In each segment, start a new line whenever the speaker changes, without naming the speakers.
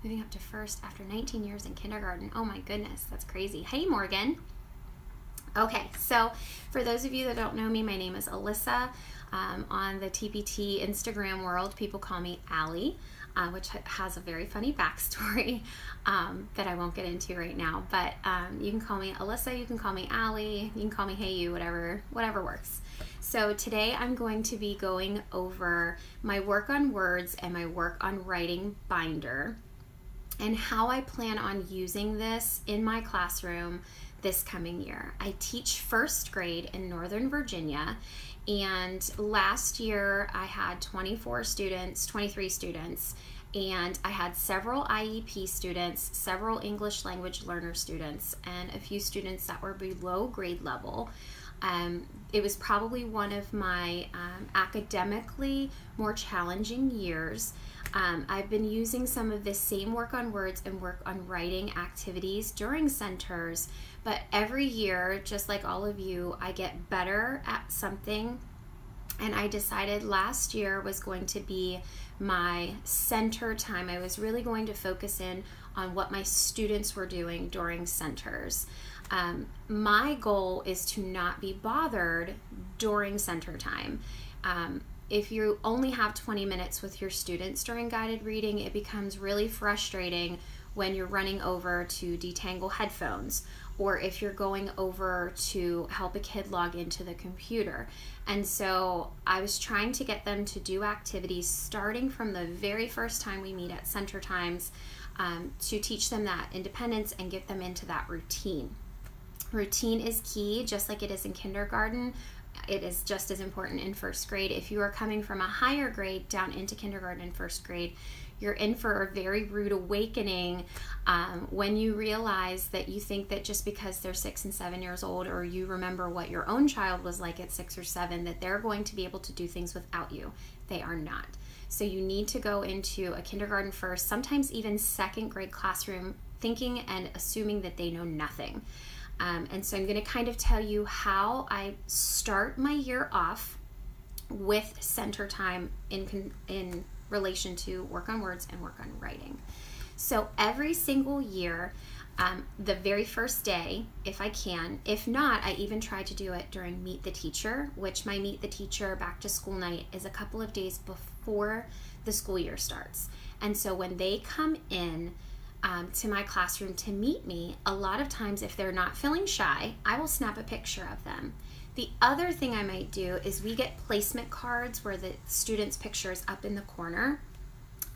moving up to first after 19 years in kindergarten. Oh my goodness, that's crazy. Hey, Morgan. Okay, so for those of you that don't know me, my name is Alyssa. On the TPT Instagram world, people call me Allie, which has a very funny backstory that I won't get into right now. But you can call me Alyssa, you can call me Allie, you can call me Hey You, whatever works. So today I'm going to be going over my work on words and my work on writing binder and how I plan on using this in my classroom this coming year. I teach first grade in Northern Virginia, and last year I had 23 students, and I had several IEP students, several English language learner students, and a few students that were below grade level. It was probably one of my academically more challenging years. I've been using some of this same work on words and work on writing activities during centers, but every year, just like all of you, I get better at something, and I decided last year was going to be my center time. I was really going to focus in on what my students were doing during centers. My goal is to not be bothered during center time. If you only have 20 minutes with your students during guided reading, it becomes really frustrating when you're running over to detangle headphones, or if you're going over to help a kid log into the computer. And so I was trying to get them to do activities starting from the very first time we meet at center times, to teach them that independence and get them into that routine. Routine is key, just like it is in kindergarten. It is just as important in first grade. If you are coming from a higher grade down into kindergarten and first grade, you're in for a very rude awakening when you realize that you think that just because they're 6 and 7 years old, or you remember what your own child was like at 6 or 7, that they're going to be able to do things without you. They are not. So you need to go into a kindergarten first, sometimes even second grade classroom, thinking and assuming that they know nothing. And so I'm going to kind of tell you how I start my year off with center time in relation to work on words and work on writing. So every single year, the very first day, if I can, if not, I even try to do it during Meet the Teacher, which my Meet the Teacher back to school night is a couple of days before the school year starts. And so when they come in to my classroom to meet me, a lot of times if they're not feeling shy, I will snap a picture of them. The other thing I might do is we get placement cards where the student's picture is up in the corner.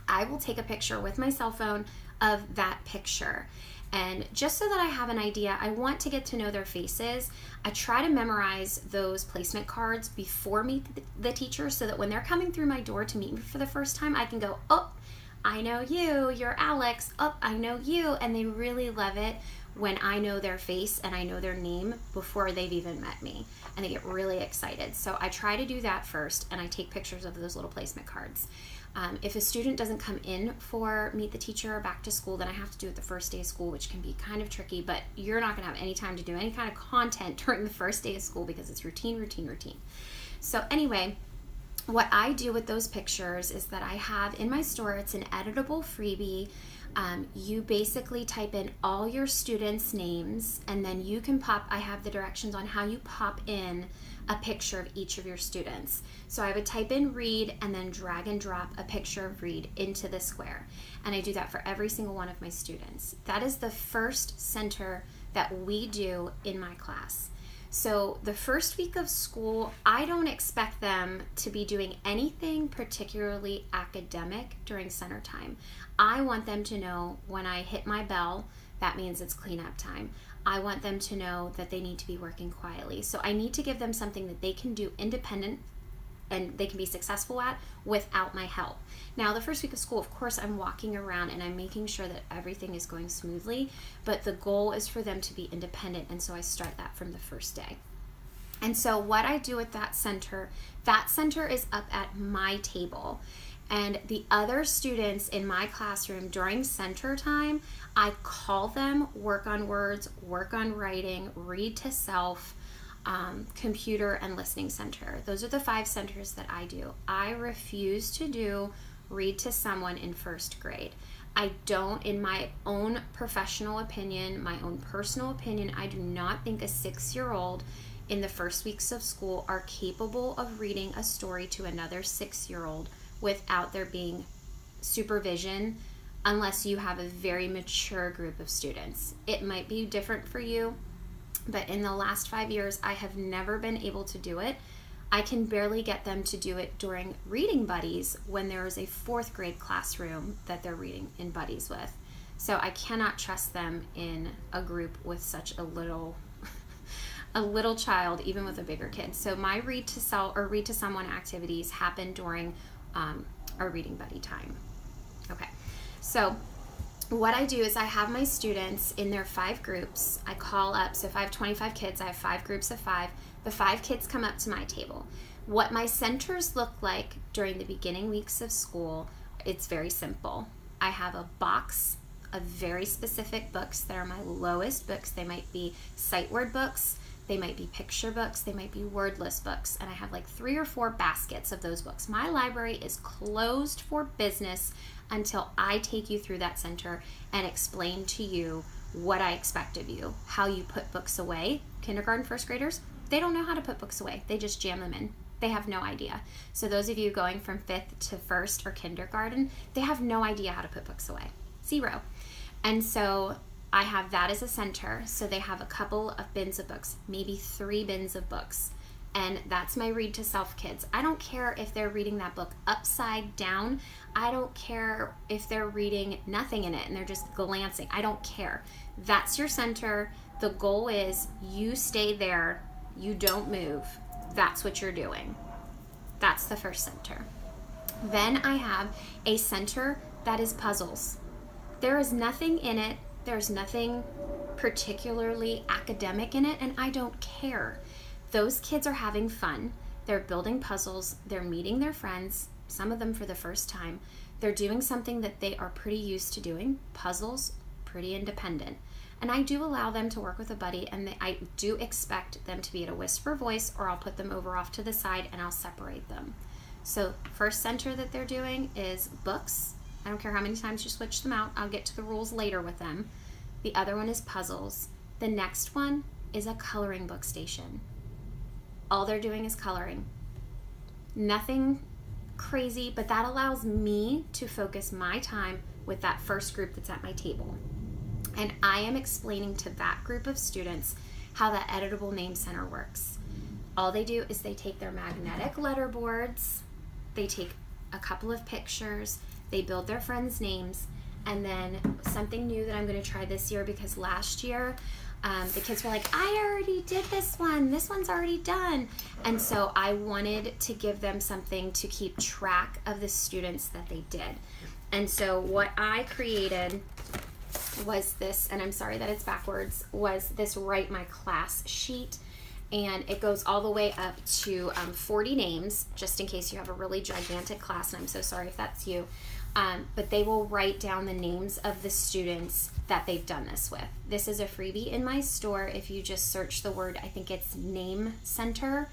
I will take a picture with my cell phone of that picture. And just so that I have an idea, I want to get to know their faces. I try to memorize those placement cards before Meet the Teacher, so that when they're coming through my door to meet me for the first time, I can go, oh, I know you, you're Alex, oh, I know you. And they really love it when I know their face and I know their name before they've even met me. And they get really excited. So I try to do that first, and I take pictures of those little placement cards. If a student doesn't come in for Meet the Teacher or back to school, then I have to do it the first day of school, which can be kind of tricky, but you're not gonna have any time to do any kind of content during the first day of school because it's routine. So anyway, what I do with those pictures is that I have in my store, it's an editable freebie. You basically type in all your students' names, and then you can I have the directions on how you pop in a picture of each of your students. So I would type in Reed and then drag and drop a picture of Reed into the square. And I do that for every single one of my students. That is the first center that we do in my class. So the first week of school, I don't expect them to be doing anything particularly academic during center time. I want them to know when I hit my bell, that means it's cleanup time. I want them to know that they need to be working quietly. So I need to give them something that they can do independent and they can be successful at without my help. Now, the first week of school, of course, I'm walking around and I'm making sure that everything is going smoothly, but the goal is for them to be independent, and so I start that from the first day. And so what I do at that center is up at my table. And the other students in my classroom during center time, I call them work on words, work on writing, read to self, computer, and listening center. Those are the 5 centers that I do. I refuse to do read to someone in first grade. I don't, in my own professional opinion, my own personal opinion, I do not think a 6-year-old in the first weeks of school are capable of reading a story to another 6-year-old without there being supervision, unless you have a very mature group of students. It might be different for you, but in the last 5 years, I have never been able to do it. I can barely get them to do it during reading buddies when there is a 4th grade classroom that they're reading in buddies with. So I cannot trust them in a group with such a little child, even with a bigger kid. So my read to self or read to someone activities happen during our reading buddy time. Okay, so what I do is I have my students in their 5 groups. I call up, so if I have 25 kids, I have 5 groups of 5. The 5 kids come up to my table. What my centers look like during the beginning weeks of school, it's very simple. I have a box of very specific books that are my lowest books. They might be sight word books, they might be picture books, they might be wordless books, and I have like 3 or 4 baskets of those books. My library is closed for business until I take you through that center and explain to you what I expect of you, how you put books away. Kindergarten, 1st graders, they don't know how to put books away. They just jam them in. They have no idea. So those of you going from 5th to 1st or kindergarten, they have no idea how to put books away. 0. And so I have that as a center. So they have a couple of bins of books, maybe 3 bins of books. And that's my read to self kids. I don't care if they're reading that book upside down. I don't care if they're reading nothing in it and they're just glancing. I don't care. That's your center. The goal is you stay there. You don't move. That's what you're doing. That's the first center. Then I have a center that is puzzles. There is nothing in it. There's nothing particularly academic in it, and I don't care. Those kids are having fun. They're building puzzles. They're meeting their friends, some of them for the first time. They're doing something that they are pretty used to doing. Puzzles, pretty independent. And I do allow them to work with a buddy, and I do expect them to be at a whisper voice, or I'll put them over off to the side and I'll separate them. So first center that they're doing is books. I don't care how many times you switch them out. I'll get to the rules later with them. The other one is puzzles. The next one is a coloring book station. All they're doing is coloring. Nothing crazy, but that allows me to focus my time with that first group that's at my table. And I am explaining to that group of students how that editable name center works. All they do is they take their magnetic letter boards, they take a couple of pictures, they build their friends' names, and then something new that I'm going to try this year, because last year the kids were like, I already did this one's already done. And so I wanted to give them something to keep track of the students that they did. And so what I created was this, and I'm sorry that it's backwards, was this Write My Class sheet. And it goes all the way up to 40 names, just in case you have a really gigantic class, and I'm so sorry if that's you. But they will write down the names of the students that they've done this with. This is a freebie in my store. If you just search the word, I think it's Name Center.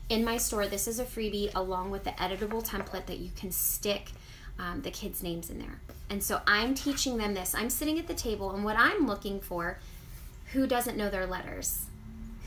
In my store, this is a freebie along with the editable template that you can stick the kids' names in there. And so I'm teaching them this. I'm sitting at the table, and what I'm looking for, who doesn't know their letters?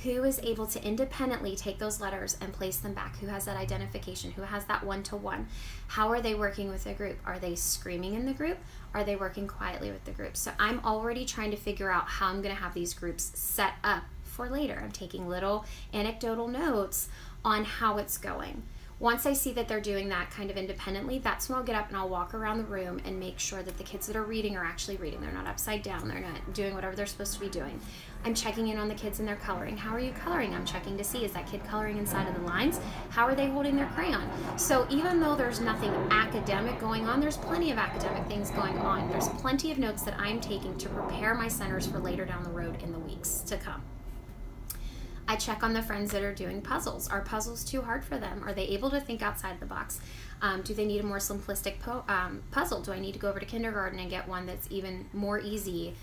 Who is able to independently take those letters and place them back? Who has that identification? Who has that one-to-one? How are they working with the group? Are they screaming in the group? Are they working quietly with the group? So I'm already trying to figure out how I'm going to have these groups set up for later. I'm taking little anecdotal notes on how it's going. Once I see that they're doing that kind of independently, that's when I'll get up and I'll walk around the room and make sure that the kids that are reading are actually reading. They're not upside down. They're not doing whatever they're supposed to be doing. I'm checking in on the kids and their coloring. How are you coloring? I'm checking to see, is that kid coloring inside of the lines? How are they holding their crayon? So even though there's nothing academic going on, there's plenty of academic things going on. There's plenty of notes that I'm taking to prepare my centers for later down the road in the weeks to come. I check on the friends that are doing puzzles. Are puzzles too hard for them? Are they able to think outside the box? Do they need a more simplistic puzzle? Do I need to go over to kindergarten and get one that's even more easy,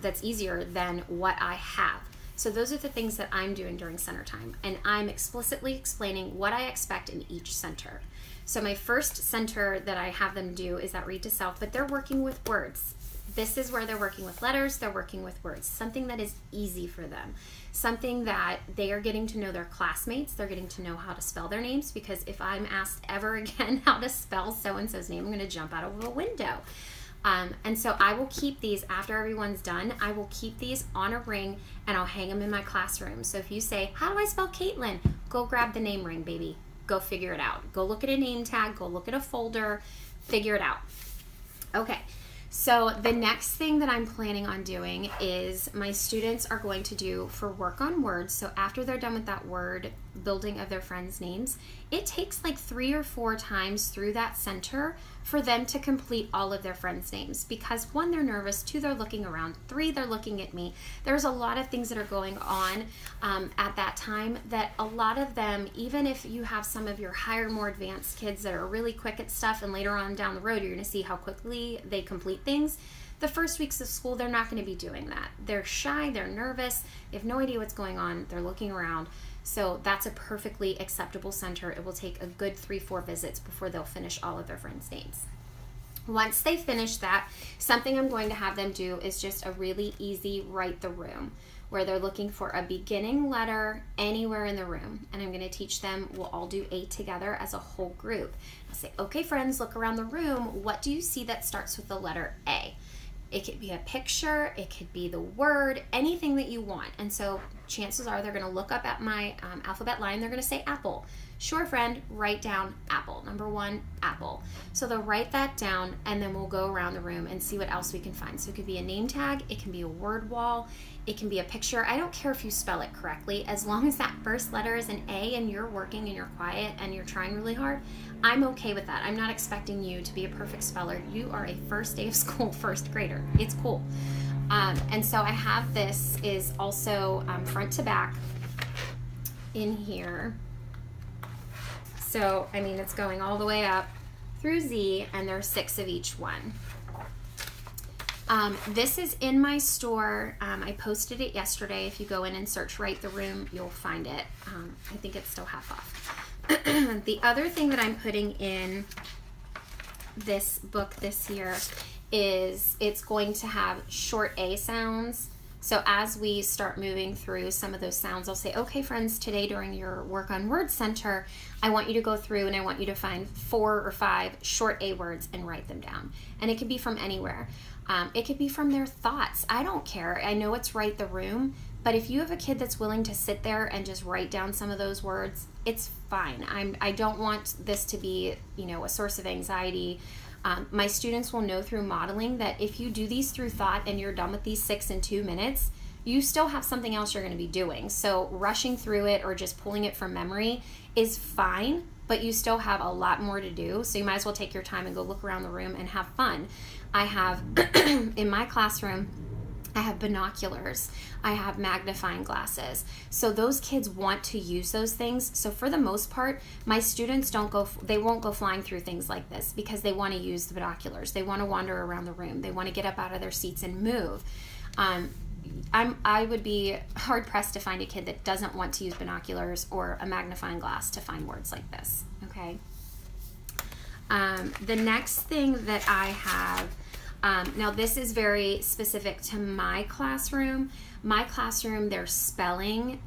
that's easier than what I have? So those are the things that I'm doing during center time, and I'm explicitly explaining what I expect in each center. So my first center that I have them do is that read to self, but they're working with words. This is where they're working with letters, they're working with words, something that is easy for them, something that they are getting to know their classmates, they're getting to know how to spell their names, because if I'm asked ever again how to spell so-and-so's name, I'm going to jump out of a window. And so I will keep these, after everyone's done, I will keep these on a ring and I'll hang them in my classroom. So if you say, how do I spell Caitlin? Go grab the name ring, baby. Go figure it out. Go look at a name tag, go look at a folder, figure it out. Okay. So the next thing that I'm planning on doing is my students are going to do for work on words. So after they're done with that word building of their friends' names, it takes like 3 or 4 times through that center for them to complete all of their friends' names, because 1, they're nervous, 2, they're looking around, 3, they're looking at me. There's a lot of things that are going on at that time that a lot of them, even if you have some of your higher, more advanced kids that are really quick at stuff, and later on down the road you're going to see how quickly they complete things, the first weeks of school they're not going to be doing that. They're shy, they're nervous, they have no idea what's going on, they're looking around. So that's a perfectly acceptable center. It will take a good 3-4 visits before they'll finish all of their friends' names. Once they finish that, something I'm going to have them do is just a really easy write the room, where they're looking for a beginning letter anywhere in the room. And I'm going to teach them, we'll all do A together as a whole group. I'll say, okay, friends, look around the room. What do you see that starts with the letter A? It could be a picture, it could be the word, anything that you want. And so chances are they're going to look up at my alphabet line, they're going to say apple. Sure, friend, write down apple. Number 1, apple. So they'll write that down, and then we'll go around the room and see what else we can find. So it could be a name tag, it can be a word wall, it can be a picture. I don't care if you spell it correctly, as long as that first letter is an A and you're working and you're quiet and you're trying really hard, I'm okay with that. I'm not expecting you to be a perfect speller. You are a first day of school first grader. It's cool. And so I have this is also front to back in here. So, I mean, it's going all the way up through Z, and there's 6 of each one. This is in my store. I posted it yesterday. If you go in and search Write the Room, you'll find it. I think it's still half off. The other thing that I'm putting in this book this year is it's going to have short A sounds. So as we start moving through some of those sounds, I'll say, okay, friends, today during your work on word center, I want you to go through and I want you to find 4 or 5 short A words and write them down. And it could be from anywhere. It could be from their thoughts. I don't care. I know it's Write the Room, but if you have a kid that's willing to sit there and just write down some of those words, it's fine. I don't want this to be, a source of anxiety. My students will know through modeling that if you do these through thought and you're done with these 6 in 2 minutes, you still have something else you're going to be doing. So rushing through it or just pulling it from memory is fine, but you still have a lot more to do. So you might as well take your time and go look around the room and have fun. I have, in my classroom, I have binoculars, I have magnifying glasses. So those kids want to use those things. So for the most part, my students they won't go flying through things like this because they want to use the binoculars. They want to wander around the room. They want to get up out of their seats and move. I would be hard pressed to find a kid that doesn't want to use binoculars or a magnifying glass to find words like this. Okay. The next thing that I have, now this is very specific to my classroom. My classroom, their spelling,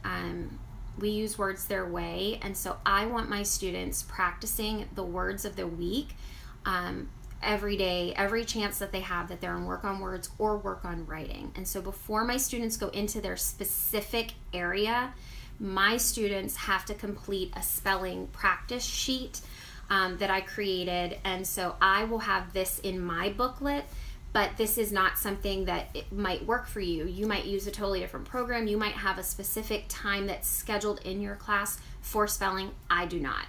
we use words their way, and so I want my students practicing the words of the week every day, every chance that they have that they're on work on words or work on writing. And so before my students go into their specific area, my students have to complete a spelling practice sheet that I created. And so I will have this in my booklet, but this is not something that it might work for you. You might use a totally different program. You might have a specific time that's scheduled in your class for spelling. I do not.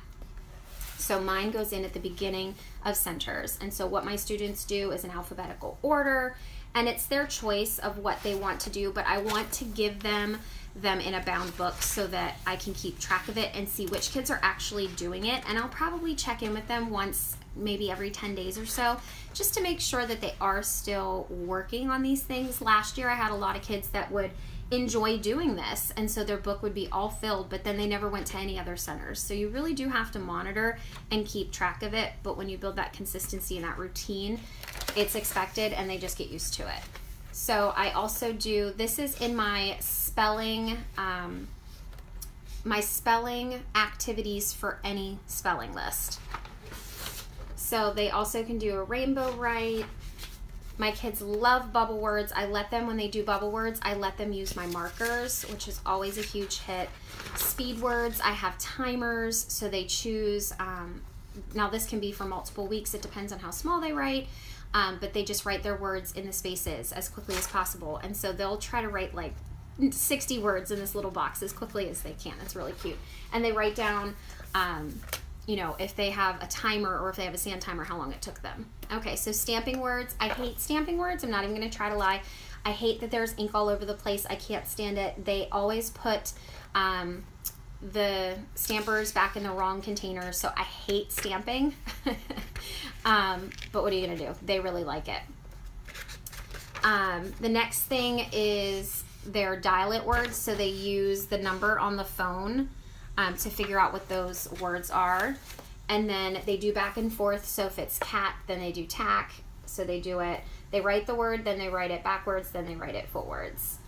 So mine goes in at the beginning of centers. And so what my students do is in alphabetical order, and it's their choice of what they want to do, but I want to give them in a bound book so that I can keep track of it and see which kids are actually doing it. And I'll probably check in with them once, maybe every 10 days or so, just to make sure that they are still working on these things. Last year I had a lot of kids that would enjoy doing this, and so their book would be all filled, but then they never went to any other centers. So you really do have to monitor and keep track of it, but when you build that consistency and that routine, it's expected and they just get used to it. So I also do, this is in my spelling activities for any spelling list. So they also can do a rainbow write. My kids love bubble words. I let them, when they do bubble words, I let them use my markers, which is always a huge hit. Speed words, I have timers, so they choose, now this can be for multiple weeks, it depends on how small they write, but they just write their words in the spaces as quickly as possible. And so they'll try to write like 60 words in this little box as quickly as they can. It's really cute. And they write down, you know, if they have a timer or if they have a sand timer, how long it took them. Okay, so stamping words. I hate stamping words. I'm not even going to try to lie. I hate that there's ink all over the place. I can't stand it. They always put the stampers back in the wrong containers, so I hate stamping. But what are you going to do? They really like it. The next thing is their dial-it words. So they use the number on the phone to figure out what those words are. And then they do back and forth. So if it's cat, then they do tack. So they do it. They write the word, then they write it backwards, then they write it forwards.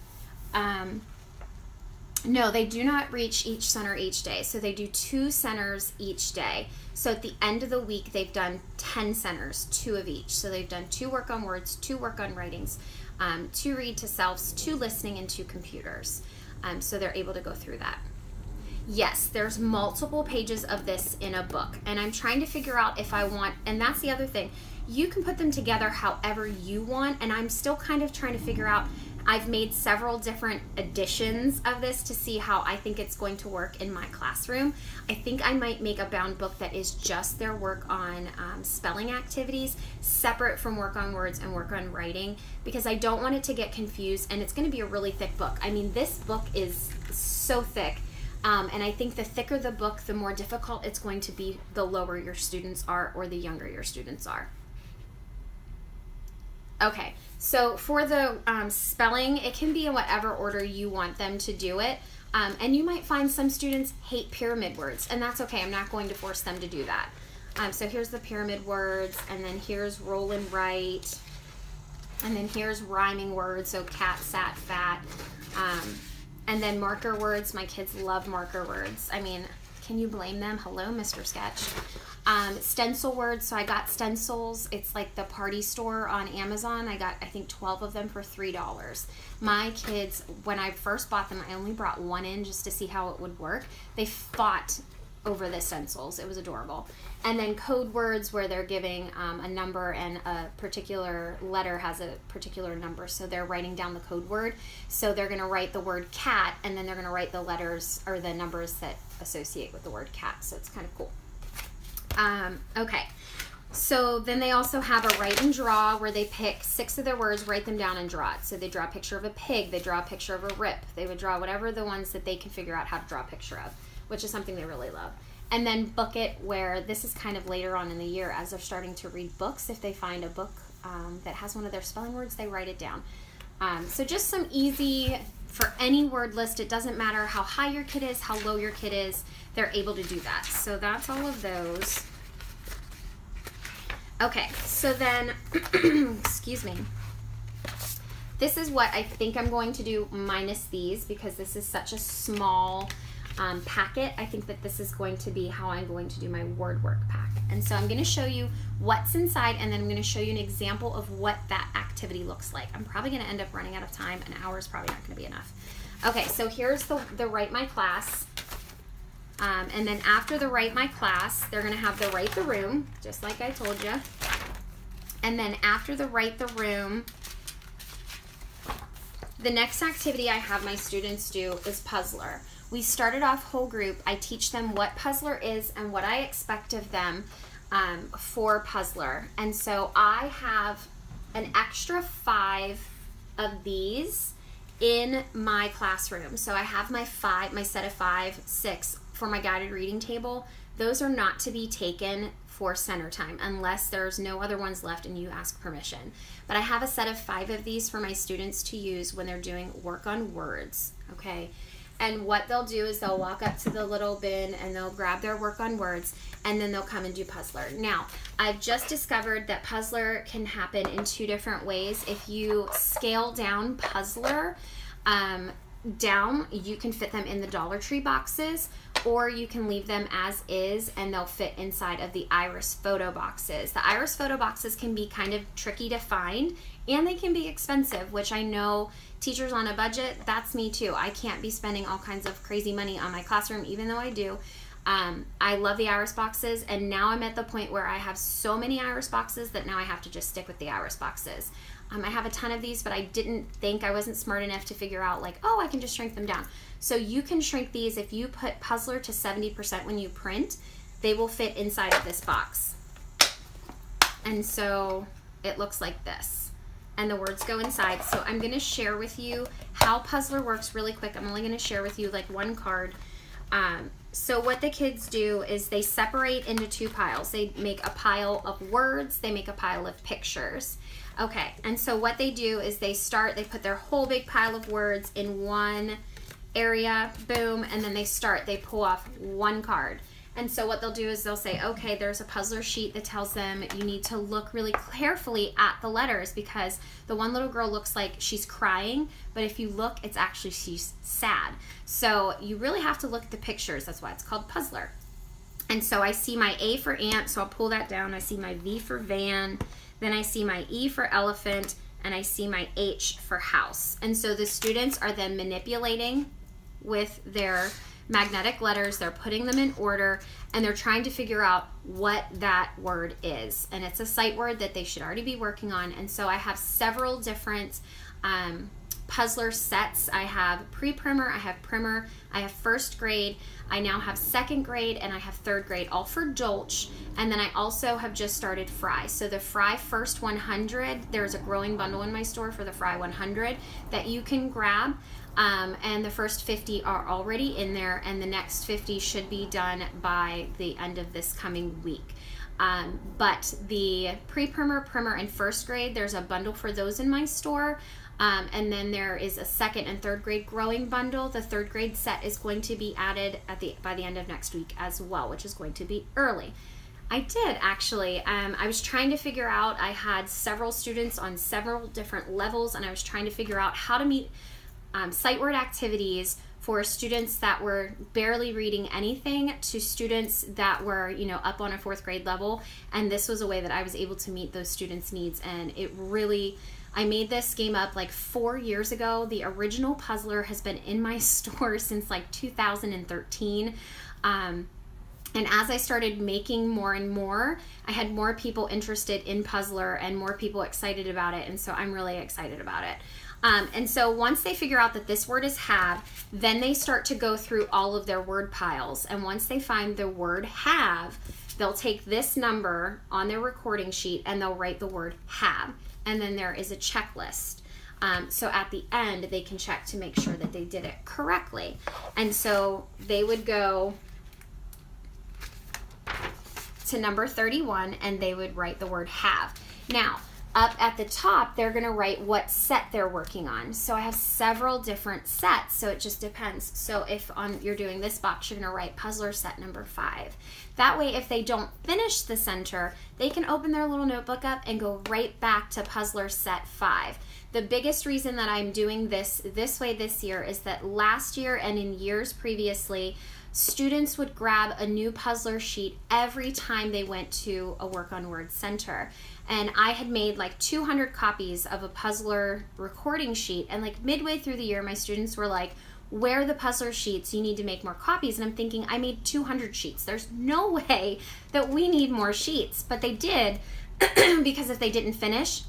No, they do not reach each center each day. So they do 2 centers each day. So at the end of the week, they've done 10 centers, 2 of each. So they've done 2 work on words, 2 work on writings, 2 read to selves, 2 listening, and 2 computers. So they're able to go through that. Yes, there's multiple pages of this in a book, and I'm trying to figure out if I want, and that's the other thing, you can put them together however you want, and I'm still kind of trying to figure out, I've made several different editions of this to see how I think it's going to work in my classroom. I think I might make a bound book that is just their work on spelling activities, separate from work on words and work on writing, because I don't want it to get confused, and it's going to be a really thick book. I mean, this book is so thick. And I think the thicker the book, the more difficult it's going to be the lower your students are or the younger your students are. Okay, so for the spelling, it can be in whatever order you want them to do it. And you might find some students hate pyramid words, and that's okay. I'm not going to force them to do that. So here's the pyramid words, and then here's roll and write, and then here's rhyming words, so cat, sat, fat. And then marker words. My kids love marker words. I mean, can you blame them? Hello, Mr. Sketch. Stencil words. So I got stencils. It's like the party store on Amazon. I got, I think, 12 of them for $3. My kids, when I first bought them, I only brought 1 in just to see how it would work. They fought over the stencils. It was adorable. And then code words, where they're giving a number and a particular letter has a particular number, so they're writing down the code word. So they're going to write the word cat, and then they're going to write the letters or the numbers that associate with the word cat. So it's kind of cool. Okay, so then they also have a write and draw, where they pick 6 of their words, write them down, and draw it. So they draw a picture of a pig, they draw a picture of a rip, they would draw whatever the ones that they can figure out how to draw a picture of, which is something they really love. And then book it, where this is kind of later on in the year as they're starting to read books. If they find a book that has one of their spelling words, they write it down. So just some easy, for any word list, it doesn't matter how high your kid is, how low your kid is, they're able to do that. So that's all of those. Okay, so then, excuse me. This is what I think I'm going to do minus these, because this is such a small packet. I think that this is going to be how I'm going to do my word work pack. And so I'm going to show you what's inside, and then I'm going to show you an example of what that activity looks like. I'm probably going to end up running out of time. An hour is probably not going to be enough. Okay, so here's the Write My Class. And then after the Write My Class, they're going to have the Write the Room, just like I told you. And then after the Write the Room, the next activity I have my students do is Puzzler. We started off whole group. I teach them what Puzzler is and what I expect of them for Puzzler. And so I have an extra 5 of these in my classroom. So I have my set of 5, 6 for my guided reading table. Those are not to be taken for center time, unless there's no other ones left and you ask permission. But I have a set of 5 of these for my students to use when they're doing work on words, okay? And what they'll do is they'll walk up to the little bin and they'll grab their work on words, and then they'll come and do Puzzler. Now, I've just discovered that Puzzler can happen in 2 different ways. If you scale down Puzzler down, you can fit them in the Dollar Tree boxes, or you can leave them as is and they'll fit inside of the Iris photo boxes. The Iris photo boxes can be kind of tricky to find, and they can be expensive, which I know teachers on a budget, that's me too. I can't be spending all kinds of crazy money on my classroom, even though I do. I love the Iris boxes, and now I'm at the point where I have so many Iris boxes that now I have to just stick with the Iris boxes. I have a ton of these, but I wasn't smart enough to figure out like, oh, I can just shrink them down. So you can shrink these. If you put Puzzler to 70% when you print, they will fit inside of this box. And so it looks like this. And the words go inside. So I'm going to share with you how Puzzler works really quick. I'm only going to share with you like one card. So what the kids do is they separate into 2 piles. They make a pile of words. They make a pile of pictures. Okay, and so what they do is they put their whole big pile of words in one area, boom, and then they pull off 1 card. And so what they'll do is they'll say, okay, there's a Puzzler sheet that tells them you need to look really carefully at the letters, because the one little girl looks like she's crying, but if you look, it's actually she's sad. So you really have to look at the pictures. That's why it's called Puzzler. And so I see my A for ant, so I'll pull that down. I see my V for van, then I see my E for elephant, and I see my H for house. And so the students are then manipulating with their magnetic letters, they're putting them in order, and they're trying to figure out what that word is. And it's a sight word that they should already be working on. And so I have several different Puzzler sets. I have pre-primer, I have primer, I have first grade, I now have second grade, and I have third grade, all for Dolch. And then I also have just started Fry. So the Fry First 100, there's a growing bundle in my store for the Fry 100 that you can grab. And the first 50 are already in there, and the next 50 should be done by the end of this coming week. But the pre-primer, primer, and first grade, there's a bundle for those in my store. And then there is a second and third grade growing bundle. The third grade set is going to be added by the end of next week as well, which is going to be early. I did actually. I was trying to figure out, I had several students on several different levels, and I was trying to figure out how to meet sight word activities for students that were barely reading anything to students that were, up on a 4th grade level. And this was a way that I was able to meet those students' needs. And I made this game up like 4 years ago. The original Puzzler has been in my store since like 2013. And as I started making more and more, I had more people interested in Puzzler and more people excited about it. And so I'm really excited about it. And so once they figure out that this word is have, then they start to go through all of their word piles. And once they find the word have, they'll take this number on their recording sheet and they'll write the word have. And then there is a checklist. So at the end, they can check to make sure that they did it correctly. And so they would go to number 31 and they would write the word have. Now, up at the top, they're going to write what set they're working on. So I have several different sets, so it just depends. So if you're doing this box, you're going to write Puzzler set number 5. That way, if they don't finish the center, they can open their little notebook up and go right back to Puzzler set 5. The biggest reason that I'm doing this way this year is that last year and in years previously, students would grab a new Puzzler sheet every time they went to a Work on Words center. And I had made like 200 copies of a Puzzler recording sheet. And like midway through the year, my students were like, where are the Puzzler sheets? You need to make more copies. And I'm thinking, I made 200 sheets. There's no way that we need more sheets. But they did, because if they didn't finish,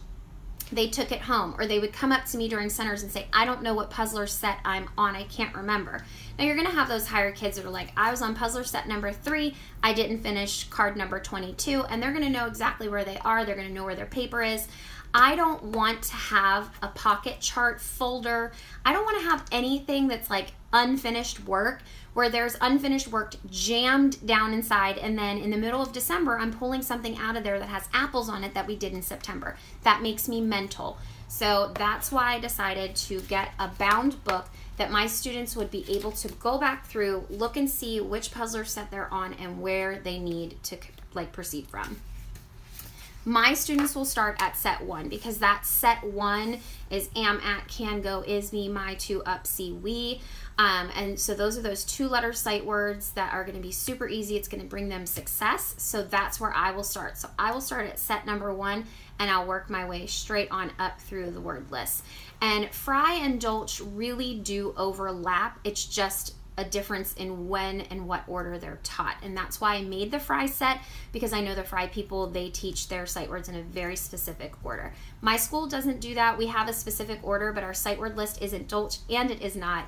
they took it home, or they would come up to me during centers and say, I don't know what Puzzler set I'm on, I can't remember. Now you're going to have those higher kids that are like, I was on Puzzler set number 3, I didn't finish card number 22, and they're going to know exactly where they are, they're going to know where their paper is. I don't want to have a pocket chart folder. I don't want to have anything that's like unfinished work, where there's unfinished work jammed down inside, and then in the middle of December, I'm pulling something out of there that has apples on it that we did in September. That makes me mental. So that's why I decided to get a bound book that my students would be able to go back through, look and see which puzzler set they're on and where they need to like proceed from. My students will start at set 1 because that set 1 is am, at, can, go, is, me, my, to, up, see, we. And so those are those 2-letter sight words that are going to be super easy. It's going to bring them success. So that's where I will start. So I will start at set number 1 and I'll work my way straight on up through the word list. And Fry and Dolch really do overlap. It's just a difference in when and what order they're taught. And that's why I made the Fry set, because I know the Fry people, they teach their sight words in a very specific order. My school doesn't do that. We have a specific order, but our sight word list isn't Dolch and it is not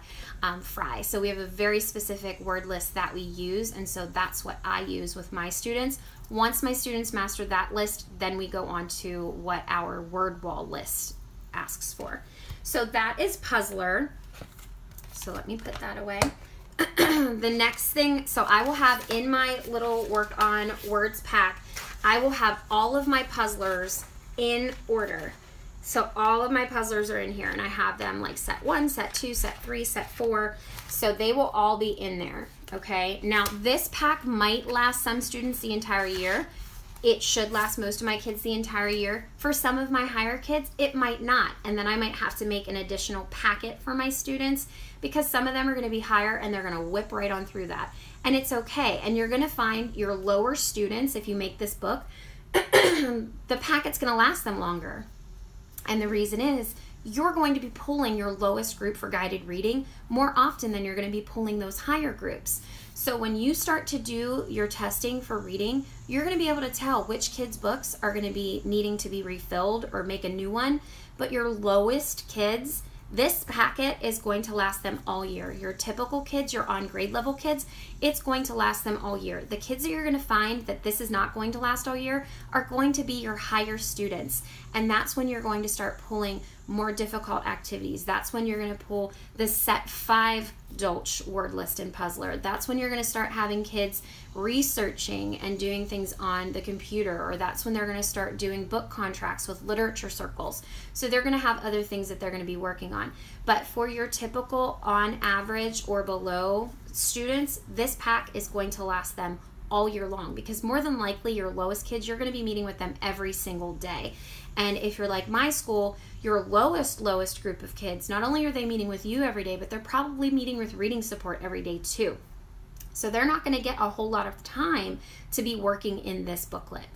Fry. So we have a very specific word list that we use, and so that's what I use with my students. Once my students master that list, then we go on to what our word wall list asks for. So that is Puzzler. So let me put that away. The next thing, so I will have in my little work on words pack, I will have all of my puzzlers in order. So all of my puzzlers are in here, and I have them like set 1, set 2, set 3, set 4. So they will all be in there, okay? Now this pack might last some students the entire year. It should last most of my kids the entire year. For some of my higher kids, it might not. And then I might have to make an additional packet for my students, because some of them are going to be higher and they're going to whip right on through that. And it's okay. And you're going to find your lower students, if you make this book, the packet's going to last them longer. And the reason is you're going to be pulling your lowest group for guided reading more often than you're going to be pulling those higher groups. So when you start to do your testing for reading, you're going to be able to tell which kids' books are going to be needing to be refilled or make a new one. But your lowest kids, this packet is going to last them all year. Your typical kids, your on grade level kids, it's going to last them all year. The kids that you're going to find that this is not going to last all year are going to be your higher students. And that's when you're going to start pulling more difficult activities. That's when you're going to pull the set 5 Dolch word list and puzzler. That's when you're going to start having kids researching and doing things on the computer, or that's when they're going to start doing book contracts with literature circles. So they're going to have other things that they're going to be working on. But for your typical on average or below students, this pack is going to last them all year long, because more than likely your lowest kids, you're going to be meeting with them every single day. And if you're like my school, your lowest group of kids, not only are they meeting with you every day, but they're probably meeting with reading support every day too. So they're not going to get a whole lot of time to be working in this booklet.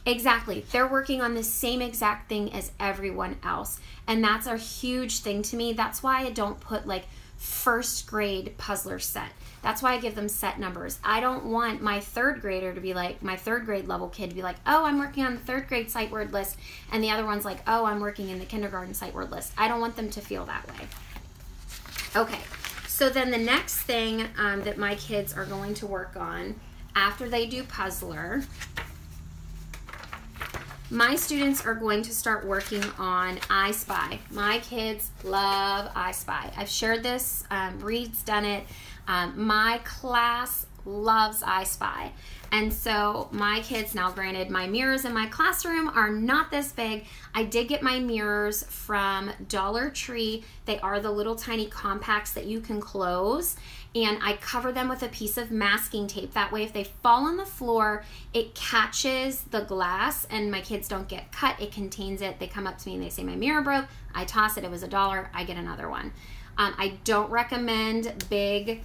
Exactly. They're working on the same exact thing as everyone else. And that's a huge thing to me. That's why I don't put like first grade puzzler set. That's why I give them set numbers. I don't want my third grader to be like, my third grade level kid to be like, oh, I'm working on the third grade sight word list, and the other one's like, oh, I'm working in the kindergarten sight word list. I don't want them to feel that way. Okay, so then the next thing that my kids are going to work on after they do puzzler, my students are going to start working on I Spy. My kids love I Spy. I've shared this, Reed's done it. My class loves I Spy. And so my kids, now granted, my mirrors in my classroom are not this big. I did get my mirrors from Dollar Tree. They are the little tiny compacts that you can close. And I cover them with a piece of masking tape. That way if they fall on the floor, it catches the glass and my kids don't get cut. It contains it. They come up to me and they say, my mirror broke. I toss it. It was $1. I get another one. I don't recommend big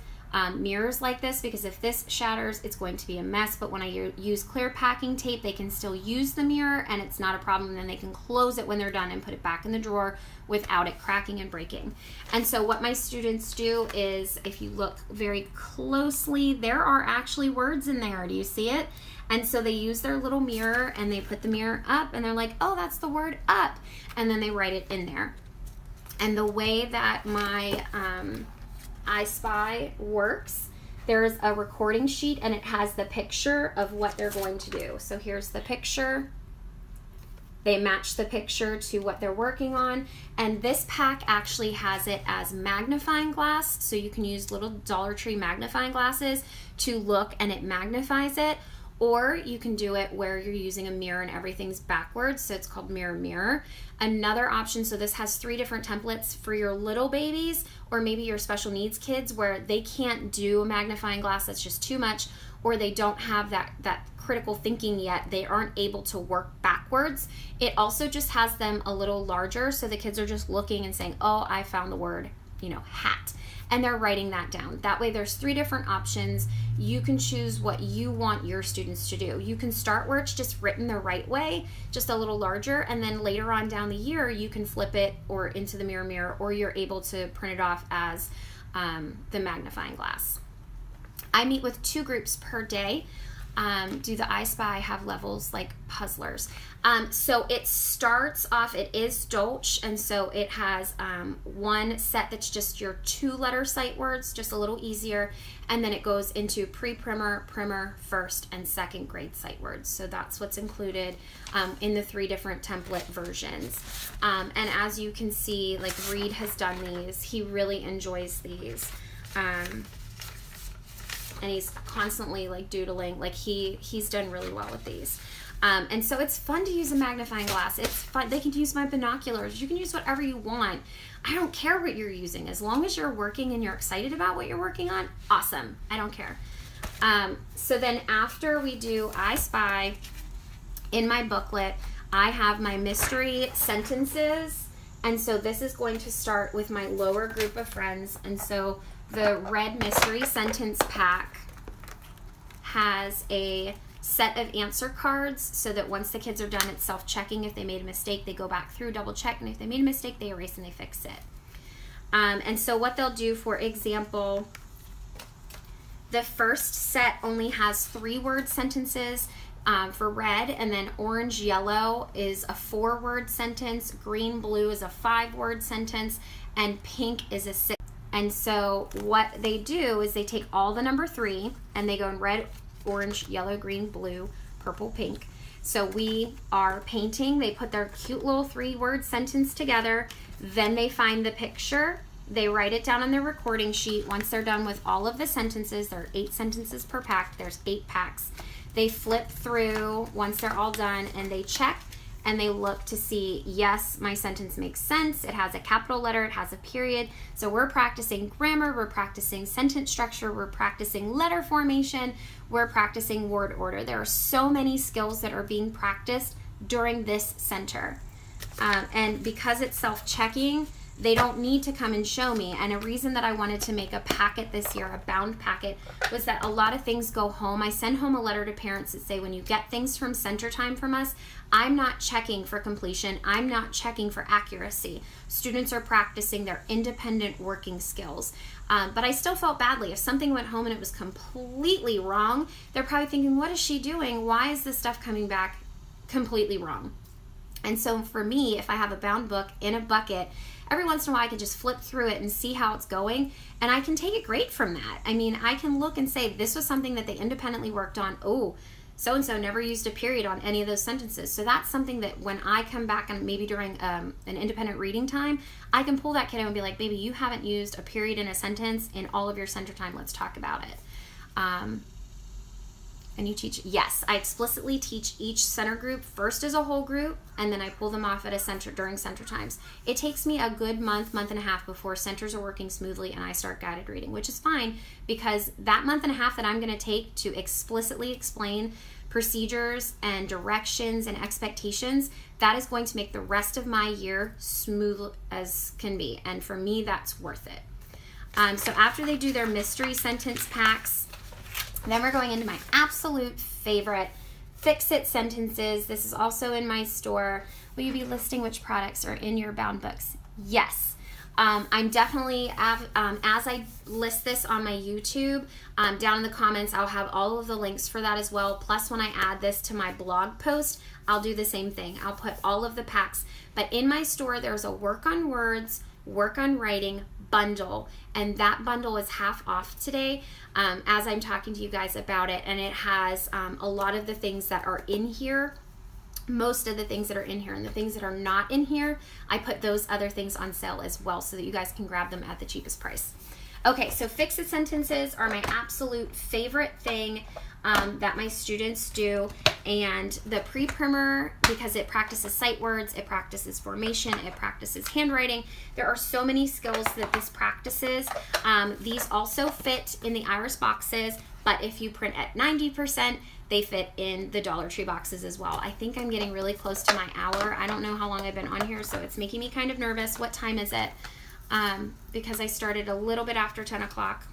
mirrors like this, because if this shatters, it's going to be a mess. But when I use clear packing tape, they can still use the mirror and it's not a problem. Then they can close it when they're done and put it back in the drawer without it cracking and breaking. And so what my students do is, if you look very closely, there are actually words in there. Do you see it? And so they use their little mirror and they put the mirror up and they're like, oh, that's the word up. And then they write it in there. And the way that my I Spy works, there's a recording sheet and it has the picture of what they're going to do. So here's the picture. They match the picture to what they're working on. And this pack actually has it as magnifying glass. So you can use little Dollar Tree magnifying glasses to look and it magnifies it. Or you can do it where you're using a mirror and everything's backwards. So it's called mirror mirror. Another option, so this has 3 different templates for your little babies or maybe your special needs kids where they can't do a magnifying glass, that's just too much, or they don't have that critical thinking yet. They aren't able to work backwards. It also just has them a little larger so the kids are just looking and saying, oh, I found the word, hat. And they're writing that down. That way there's 3 different options. You can choose what you want your students to do. You can start where it's just written the right way, just a little larger, and then later on down the year, you can flip it or into the mirror mirror, or you're able to print it off as the magnifying glass. I meet with 2 groups per day. Do the I Spy have levels like puzzlers? So it starts off, it is Dolch, and so it has one set that's just your 2-letter sight words, just a little easier, and then it goes into pre-primer, primer, first, and second grade sight words. So that's what's included in the 3 different template versions. And as you can see, like Reed has done these. He really enjoys these. And he's constantly like doodling, like he's done really well with these. And so it's fun to use a magnifying glass. It's fun. They can use my binoculars. You can use whatever you want. I don't care what you're using. As long as you're working and you're excited about what you're working on, awesome. I don't care. So then after we do I Spy, in my booklet, I have my mystery sentences. And so this is going to start with my lower group of friends. And so the red mystery sentence pack has a set of answer cards so that once the kids are done, it's self-checking. If they made a mistake, they go back through, double check, and if they made a mistake, they erase and they fix it. And so what they'll do, for example, the first set only has 3-word sentences for red, and then orange yellow is a 4-word sentence, green blue is a 5-word sentence, and pink is a 6. And so what they do is they take all the number 3 and they go in red, orange, yellow, green, blue, purple, pink. So we are painting. They put their cute little 3-word sentence together. Then they find the picture. They write it down on their recording sheet. Once they're done with all of the sentences, there are 8 sentences per pack. There's 8 packs. They flip through once they're all done and they check. And they look to see, yes, my sentence makes sense. It has a capital letter. It has a period. So we're practicing grammar. We're practicing sentence structure. We're practicing letter formation. We're practicing word order. There are so many skills that are being practiced during this center. And because it's self-checking, they don't need to come and show me. And a reason that I wanted to make a packet this year, a bound packet, was that a lot of things go home. I send home a letter to parents that say, when you get things from Center Time from us, I'm not checking for completion. I'm not checking for accuracy. Students are practicing their independent working skills. But I still felt badly. If something went home and it was completely wrong, they're probably thinking, what is she doing? Why is this stuff coming back completely wrong? And so for me, if I have a bound book in a bucket, every once in a while I can just flip through it and see how it's going, and I can take a grade from that. I mean, I can look and say, this was something that they independently worked on. Oh, so-and-so never used a period on any of those sentences. So that's something that when I come back and maybe during an independent reading time, I can pull that kiddo and be like, baby, you haven't used a period in a sentence in all of your Center Time. Let's talk about it. And you teach, yes, I explicitly teach each center group first as a whole group, and then I pull them off at a center during Center Times. It takes me a good month and a half before centers are working smoothly and I start guided reading, which is fine, because that month and a half that I'm going to take to explicitly explain procedures and directions and expectations, that is going to make the rest of my year smooth as can be. And for me, that's worth it. So after they do their mystery sentence packs, then we're going into my absolute favorite fix-it sentences. This is also in my store. Will you be listing which products are in your bound books? Yes. I'm definitely, as I list this on my YouTube, down in the comments, I'll have all of the links for that as well. Plus, when I add this to my blog post, I'll do the same thing. I'll put all of the packs. But in my store, there's a work on words, work on writing bundle, and that bundle is half off today as I'm talking to you guys about it, and it has a lot of the things that are in here most of the things that are in here, and the things that are not in here, I put those other things on sale as well so that you guys can grab them at the cheapest price. Okay, so Fix-It sentences are my absolute favorite thing that my students do, and the pre-primer, because it practices sight words, it practices formation, it practices handwriting. There are so many skills that this practices. These also fit in the Iris boxes, but if you print at 90%, they fit in the Dollar Tree boxes as well. I think I'm getting really close to my hour. I don't know how long I've been on here, so it's making me kind of nervous. What time is it? Because I started a little bit after 10 o'clock.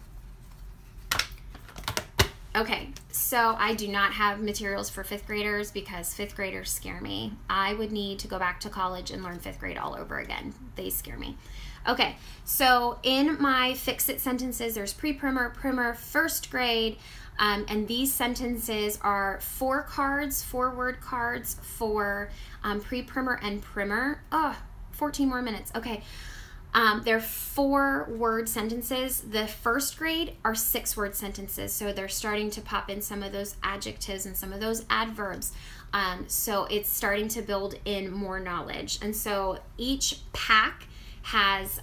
Okay, so I do not have materials for 5th graders because 5th graders scare me. I would need to go back to college and learn 5th grade all over again. They scare me. Okay, so in my Fix-It sentences, there's pre-primer, primer, 1st grade, and these sentences are 4 cards, 4-word cards for pre-primer and primer. 14 more minutes. Okay. They're 4-word sentences. The 1st grade are 6-word sentences, so they're starting to pop in some of those adjectives and some of those adverbs. So it's starting to build in more knowledge. And so each pack has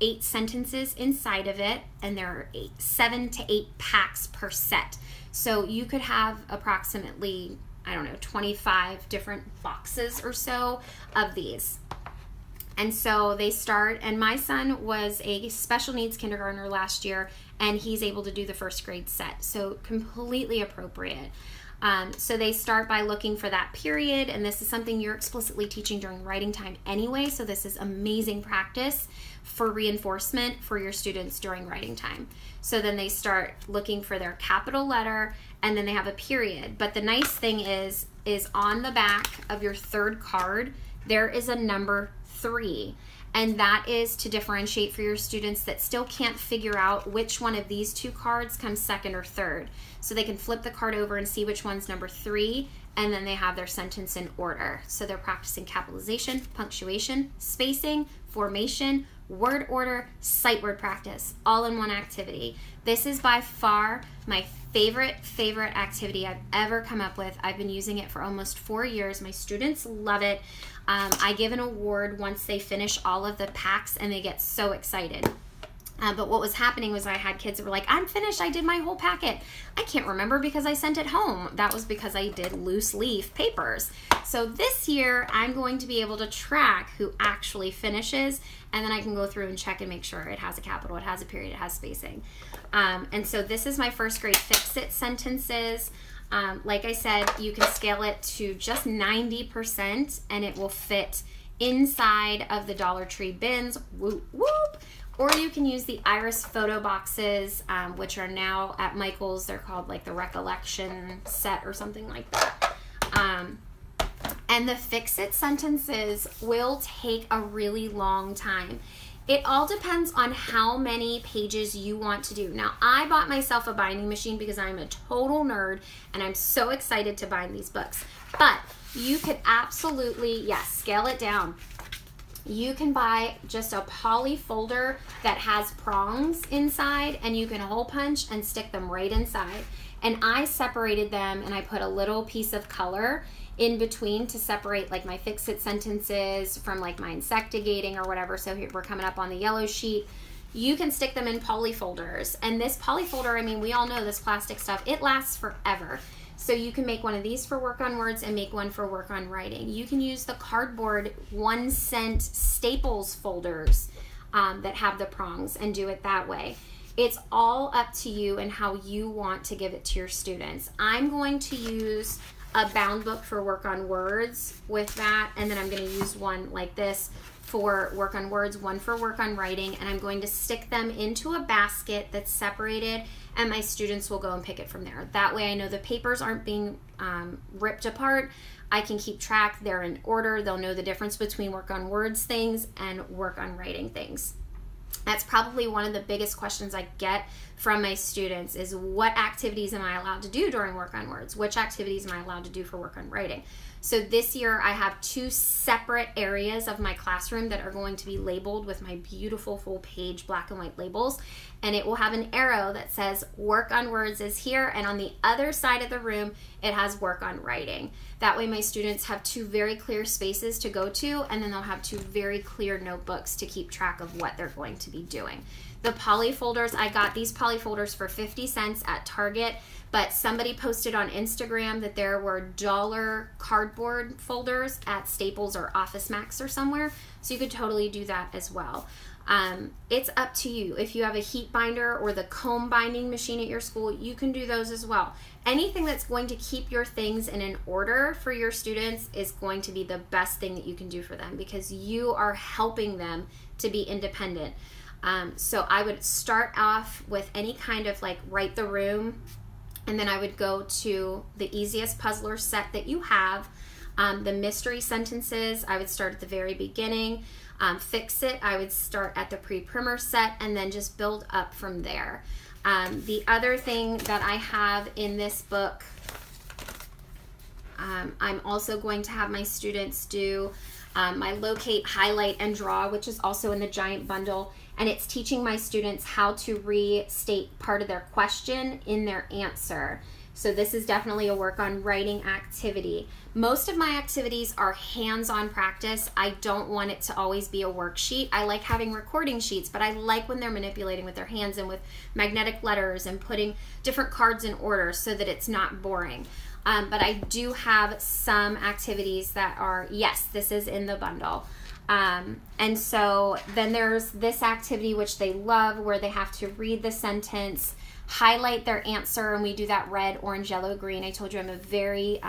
8 sentences inside of it, and there are 7 to 8 packs per set. So you could have approximately, 25 different boxes or so of these. And so they start, and my son was a special needs kindergartner last year, and he's able to do the 1st grade set, so completely appropriate. So they start by looking for that period, and this is something you're explicitly teaching during writing time anyway, so this is amazing practice for reinforcement for your students during writing time. So then they start looking for their capital letter, and then they have a period. But the nice thing is on the back of your 3rd card, there is a number 3, and that is to differentiate for your students that still can't figure out which one of these 2 cards comes 2nd or 3rd. So they can flip the card over and see which one's number 3, and then they have their sentence in order. So they're practicing capitalization, punctuation, spacing, formation, word order, sight word practice, all in one activity. This is by far my favorite activity I've ever come up with. I've been using it for almost 4 years. My students love it. I give an award once they finish all of the packs, and they get so excited. But what was happening was I had kids that were like, I'm finished, I did my whole packet. I can't remember because I sent it home. That was because I did loose leaf papers. So this year, I'm going to be able to track who actually finishes, and then I can go through and check and make sure it has a capital, it has a period, it has spacing. And so this is my 1st grade Fix-It sentences. Like I said, you can scale it to just 90%, and it will fit inside of the Dollar Tree bins. Whoop, whoop. Or you can use the Iris photo boxes, which are now at Michael's. They're called like the Recollection set or something like that. And the Fix-It sentences will take a really long time. It all depends on how many pages you want to do. Now, I bought myself a binding machine because I'm a total nerd, and I'm so excited to bind these books. But you could absolutely, scale it down. You can buy just a poly folder that has prongs inside, and you can hole punch and stick them right inside. And I separated them, and I put a little piece of color in between to separate like my Fix-It sentences from like my insectigating or whatever. So here we're coming up on the yellow sheet. You can stick them in poly folders. And this poly folder, we all know this plastic stuff, it lasts forever. So you can make one of these for work on words and make one for work on writing. You can use the cardboard 1-cent Staples folders that have the prongs and do it that way. It's all up to you and how you want to give it to your students. I'm going to use a bound book for work on words with that, and then I'm going to use one like this for work on words, one for work on writing, and I'm going to stick them into a basket that's separated, and my students will go and pick it from there. That way I know the papers aren't being ripped apart. I can keep track. They're in order. They'll know the difference between work on words things and work on writing things. That's probably one of the biggest questions I get from my students is, what activities am I allowed to do during work on words? Which activities am I allowed to do for work on writing? So this year I have 2 separate areas of my classroom that are going to be labeled with my beautiful full page black and white labels. And it will have an arrow that says work on words is here, and on the other side of the room it has work on writing. That way my students have 2 very clear spaces to go to, and then they'll have 2 very clear notebooks to keep track of what they're going to be doing. The poly folders, I got these poly folders for 50 cents at Target, but somebody posted on Instagram that there were $1 cardboard folders at Staples or Office Max or somewhere, so you could totally do that as well. It's up to you. If you have a heat binder or the comb binding machine at your school, you can do those as well. Anything that's going to keep your things in an order for your students is going to be the best thing that you can do for them, because you are helping them to be independent. So I would start off with any kind of like write the room, and then I would go to the easiest puzzler set that you have. The mystery sentences, I would start at the very beginning. Fix it, I would start at the pre-primer set and then just build up from there. The other thing that I have in this book, I'm also going to have my students do my locate, highlight, and draw, which is also in the giant bundle. And it's teaching my students how to restate part of their question in their answer. So this is definitely a work on writing activity. Most of my activities are hands-on practice. I don't want it to always be a worksheet. I like having recording sheets, but I like when they're manipulating with their hands and with magnetic letters and putting different cards in order so that it's not boring. But I do have some activities that are, yes, this is in the bundle. And so then there's this activity which they love, where they have to read the sentence, highlight their answer, and we do that red, orange, yellow, green. I told you I'm a very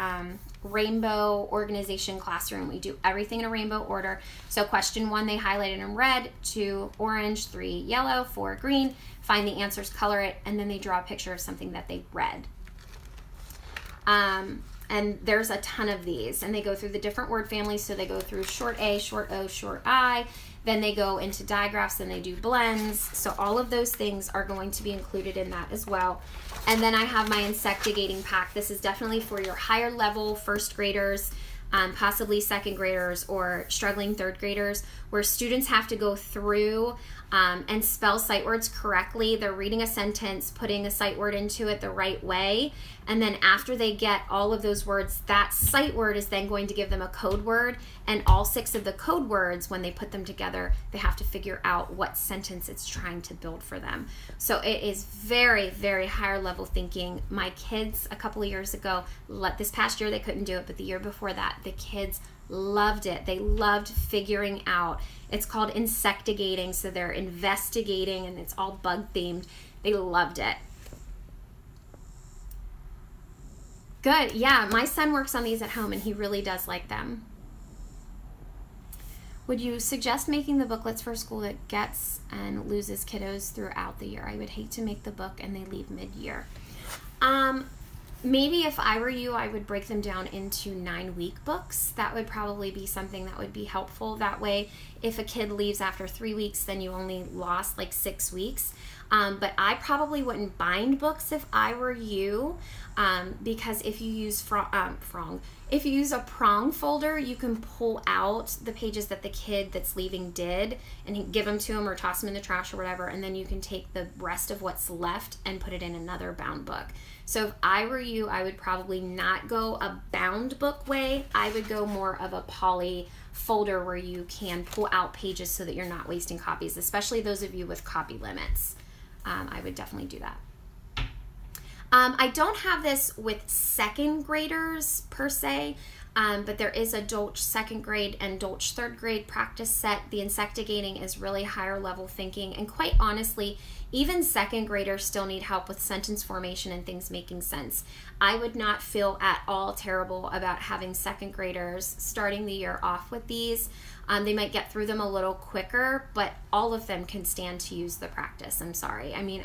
rainbow organization classroom. We do everything in a rainbow order. So question 1, they highlight it in red, 2, orange, 3, yellow, 4, green, find the answers, color it, and then they draw a picture of something that they read. And there's a ton of these, and they go through the different word families. So they go through short A, short O, short I, then they go into digraphs, and they do blends. So all of those things are going to be included in that as well. And then I have my Insectigating pack. This is definitely for your higher level first graders, possibly second graders or struggling third graders, where students have to go through and spell sight words correctly. They're reading a sentence, putting a sight word into it the right way, and then after they get all of those words, that sight word is then going to give them a code word, and all 6 of the code words, when they put them together, they have to figure out what sentence it's trying to build for them. So it is very, very higher level thinking. My kids a couple of years ago, this past year they couldn't do it, but the year before that, the kids loved it. They loved figuring out. It's called Insectigating, so they're investigating, and it's all bug themed. They loved it. Good. Yeah, my son works on these at home, and he really does like them. Would you suggest making the booklets for a school that gets and loses kiddos throughout the year? I would hate to make the book and they leave mid-year. Maybe if I were you, I would break them down into 9-week books. That would probably be something that would be helpful. That way, if a kid leaves after 3 weeks, then you only lost like 6 weeks. But I probably wouldn't bind books if I were you, because if you use if you use a prong folder, you can pull out the pages that the kid that's leaving did and give them to him or toss them in the trash or whatever, and then you can take the rest of what's left and put it in another bound book. So if I were you, I would probably not go a bound book way. I would go more of a poly folder where you can pull out pages so that you're not wasting copies, especially those of you with copy limits. I would definitely do that. I don't have this with second graders per se, but there is a Dolch second grade and Dolch third grade practice set. The Insectigating is really higher level thinking, and quite honestly, even second graders still need help with sentence formation and things making sense. I would not feel at all terrible about having second graders starting the year off with these. They might get through them a little quicker, but all of them can stand to use the practice. I'm sorry. I mean,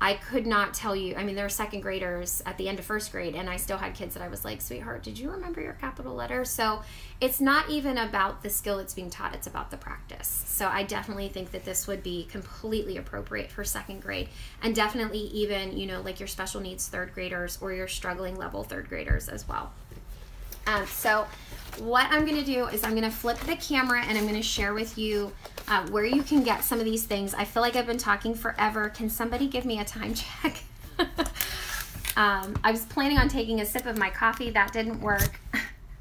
I could not tell you. I mean, there were second graders at the end of first grade, and I still had kids that I was like, sweetheart, did you remember your capital letter? So it's not even about the skill that's being taught, it's about the practice. So I definitely think that this would be completely appropriate for second grade, and definitely even, you know, like your special needs third graders or your struggling level third graders as well. So what I'm going to do is I'm going to flip the camera and I'm going to share with you where you can get some of these things. I feel like I've been talking forever. Can somebody give me a time check? I was planning on taking a sip of my coffee. That didn't work.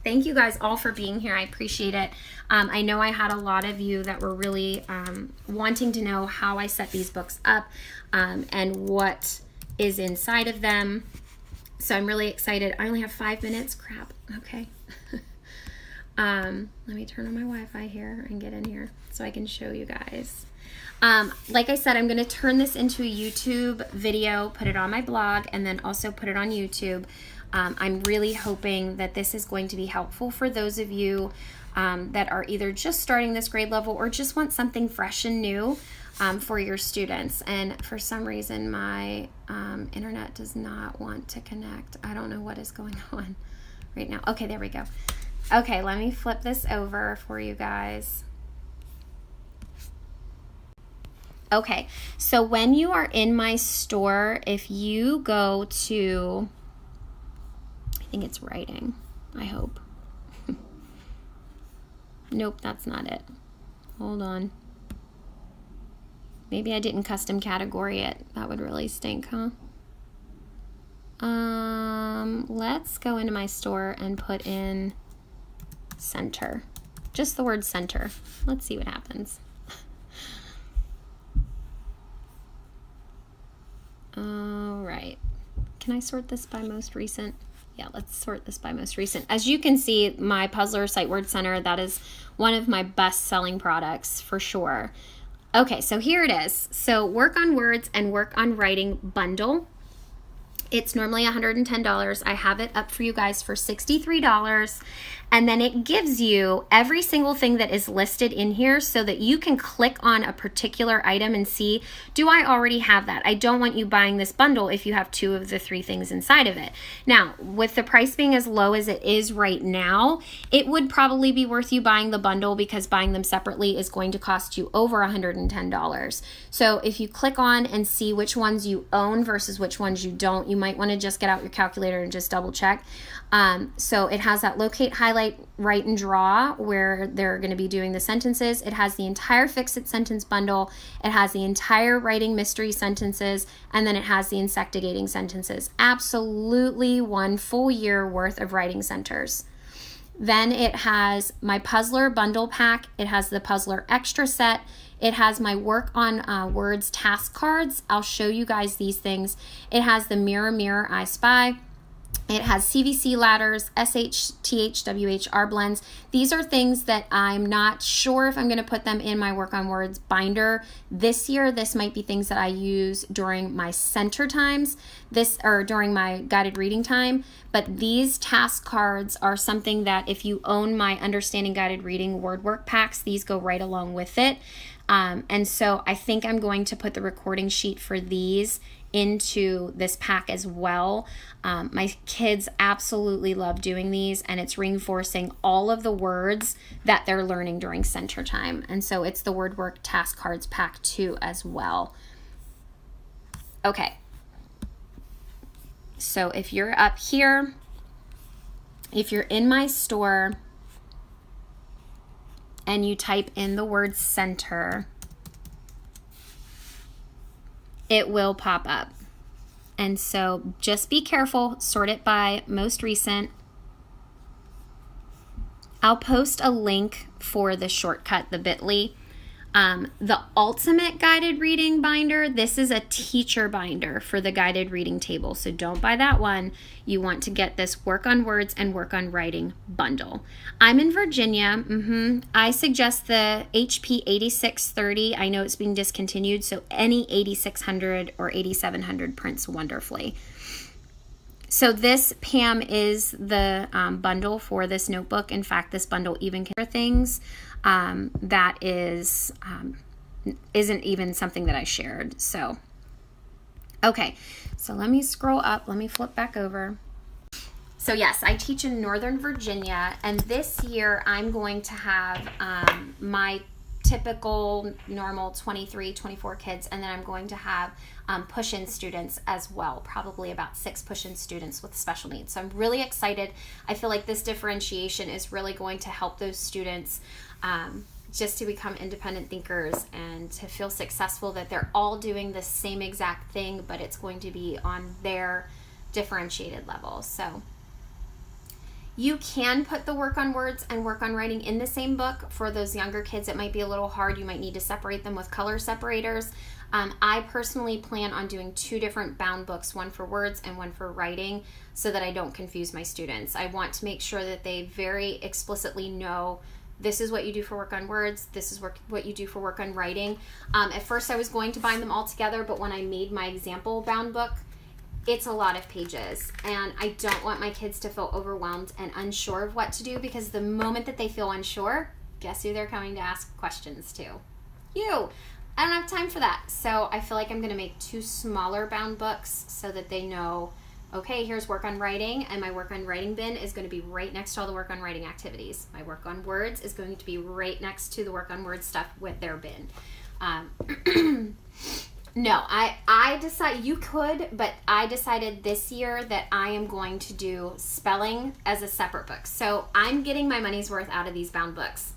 Thank you guys all for being here. I appreciate it. I know I had a lot of you that were really wanting to know how I set these books up and what is inside of them. So I'm really excited. I only have 5 minutes. Crap. Okay. Let me turn on my Wi-Fi here and get in here so I can show you guys. Like I said, I'm going to turn this into a YouTube video, put it on my blog, and then also put it on YouTube. I'm really hoping that this is going to be helpful for those of you that are either just starting this grade level or just want something fresh and new for your students. And for some reason, my internet does not want to connect. I don't know what is going on right now. Okay, there we go. Okay, let me flip this over for you guys. Okay, so when you are in my store, if you go to, I think it's writing, I hope. Nope, that's not it. Hold on. Maybe I didn't custom category it. That would really stink, huh? Let's go into my store and put in center. Just the word center. Let's see what happens. All right. Can I sort this by most recent? Yeah, let's sort this by most recent. As you can see, my Puzzler Sight Word Center, that is one of my best selling products for sure. Okay, so here it is. So Work on Words and Work on Writing bundle. It's normally $110. I have it up for you guys for $63. And then it gives you every single thing that is listed in here so that you can click on a particular item and see, do I already have that? I don't want you buying this bundle if you have 2 of the 3 things inside of it. Now, with the price being as low as it is right now, it would probably be worth you buying the bundle because buying them separately is going to cost you over $110. So if you click on and see which ones you own versus which ones you don't, you might want to just get out your calculator and just double check. So it has that locate, highlight, write, and draw where they're going to be doing the sentences. It has the entire Fix-It sentence bundle. It has the entire writing mystery sentences, and then it has the insectigating sentences. Absolutely 1 full year worth of writing centers. Then it has my Puzzler bundle pack. It has the Puzzler extra set. It has my Work on Words task cards. I'll show you guys these things. It has the Mirror, Mirror, I Spy. It has CVC ladders, SHTHWHR blends. These are things that I'm not sure if I'm going to put them in my Work on Words binder this year. This might be things that I use during my center times, or during my guided reading time. But these task cards are something that if you own my Understanding Guided Reading word work packs, these go right along with it. And so I think I'm going to put the recording sheet for these into this pack as well. My kids absolutely love doing these, and it's reinforcing all of the words that they're learning during center time. And so it's the Word Work Task Cards Pack 2 as well. Okay. So if you're up here, if you're in my store and you type in the word center, it will pop up. And so just be careful, sort it by most recent. I'll post a link for the shortcut, the bit.ly. The Ultimate Guided Reading Binder, this is a teacher binder for the guided reading table. So don't buy that one. You want to get this Work on Words and Work on Writing bundle. I'm in Virginia. I suggest the HP 8630. I know it's being discontinued, so any 8600 or 8700 prints wonderfully. So this, Pam, is the bundle for this notebook. In fact, this bundle even can things that isn't even something that I shared. So, Okay, so let me scroll up. Let me flip back over. So yes, I teach in Northern Virginia, and this year I'm going to have my typical normal 23, 24 kids, and then I'm going to have push-in students as well, probably about 6 push-in students with special needs. So I'm really excited. I feel like this differentiation is really going to help those students just to become independent thinkers and to feel successful, that they're all doing the same exact thing, but it's going to be on their differentiated level. So you can put the work on words and work on writing in the same book. For those younger kids, it might be a little hard. You might need to separate them with color separators. I personally plan on doing 2 different bound books, one for words and one for writing, so that I don't confuse my students. I want to make sure that they very explicitly know this is what you do for work on words, this is what you do for work on writing. At first I was going to bind them all together, but when I made my example bound book, it's a lot of pages, and I don't want my kids to feel overwhelmed and unsure of what to do, because the moment that they feel unsure, guess who they're coming to ask questions to? You. I don't have time for that. So I feel like I'm going to make 2 smaller bound books so that they know, okay, here's work on writing, and my work on writing bin is going to be right next to all the work on writing activities. My work on words is going to be right next to the work on words stuff with their bin. No, I decided, you could, but I decided this year that I am going to do spelling as a separate book. So I'm getting my money's worth out of these bound books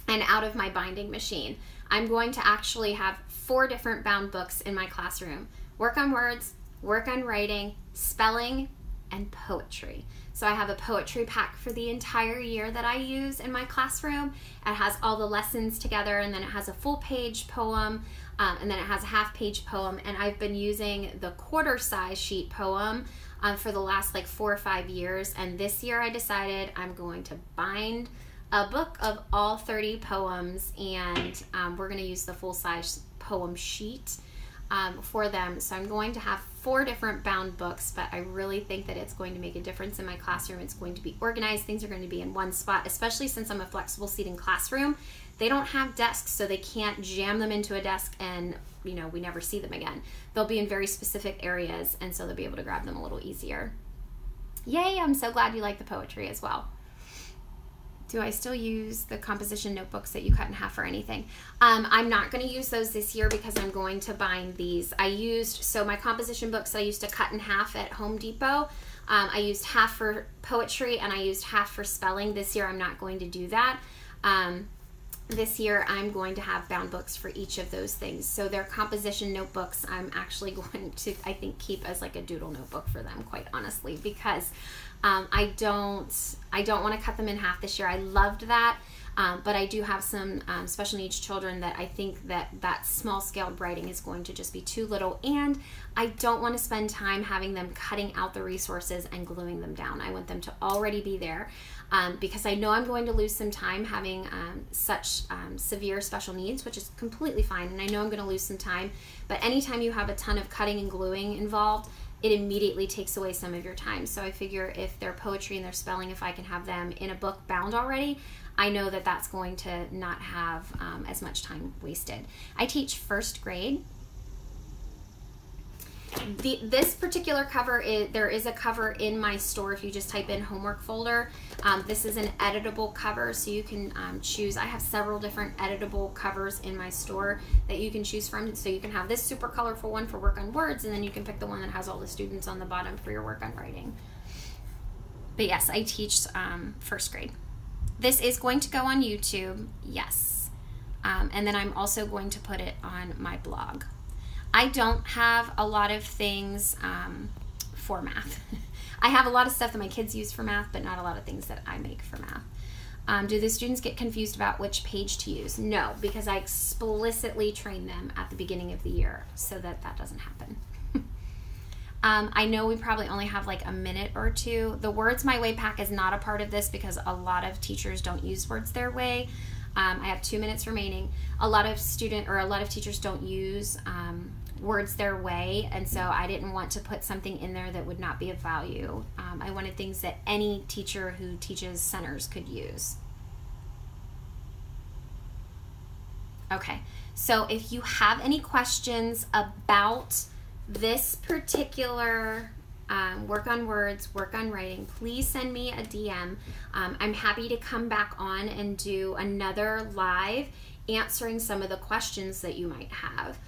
and out of my binding machine. I'm going to actually have 4 different bound books in my classroom. Work on words, work on writing, spelling, and poetry. So I have a poetry pack for the entire year that I use in my classroom. It has all the lessons together, and then it has a full page poem, and then it has a half page poem. And I've been using the quarter size sheet poem for the last 4 or 5 years. And this year I decided I'm going to bind a book of all 30 poems, and we're going to use the full size poem sheet for them. So I'm going to have 4 different bound books, but I really think that it's going to make a difference in my classroom. It's going to be organized. Things are going to be in one spot, especially since I'm a flexible seating classroom. They don't have desks, so they can't jam them into a desk and, we never see them again. They'll be in very specific areas, and so they'll be able to grab them a little easier. Yay, I'm so glad you like the poetry as well. Do I still use the composition notebooks that you cut in half or anything? I'm not going to use those this year because I'm going to bind these. So my composition books I used to cut in half at Home Depot. I used half for poetry and I used half for spelling. This year I'm not going to do that. This year I'm going to have bound books for each of those things. So their composition notebooks I'm actually going to, I think, keep as a doodle notebook for them, quite honestly, because I don't want to cut them in half this year. I loved that, but I do have some special needs children that I think that small scaled writing is going to just be too little, and I don't want to spend time having them cutting out the resources and gluing them down. I want them to already be there, because I know I'm going to lose some time having such severe special needs, which is completely fine, and I know I'm going to lose some time, but anytime you have a ton of cutting and gluing involved, it immediately takes away some of your time. So I figure if their poetry and their spelling, if I can have them in a book bound already, I know that that's going to not have as much time wasted. I teach first grade. This particular cover, there is a cover in my store if you just type in homework folder. This is an editable cover, so you can choose. I have several different editable covers in my store that you can choose from. So you can have this super colorful one for work on words, and then you can pick the one that has all the students on the bottom for your work on writing. But yes, I teach first grade. This is going to go on YouTube, yes. And then I'm also going to put it on my blog. I don't have a lot of things for math. I have a lot of stuff that my kids use for math, but not a lot of things that I make for math. Do the students get confused about which page to use? No, because I explicitly train them at the beginning of the year so that doesn't happen. I know we probably only have a minute or two. The Words My Way pack is not a part of this because a lot of teachers don't use words their way. I have 2 minutes remaining. A lot of teachers don't use words their way, and so I didn't want to put something in there that would not be of value. I wanted things that any teacher who teaches centers could use. Okay, so if you have any questions about this particular work on words, work on writing, please send me a DM. I'm happy to come back on and do another live answering some of the questions that you might have.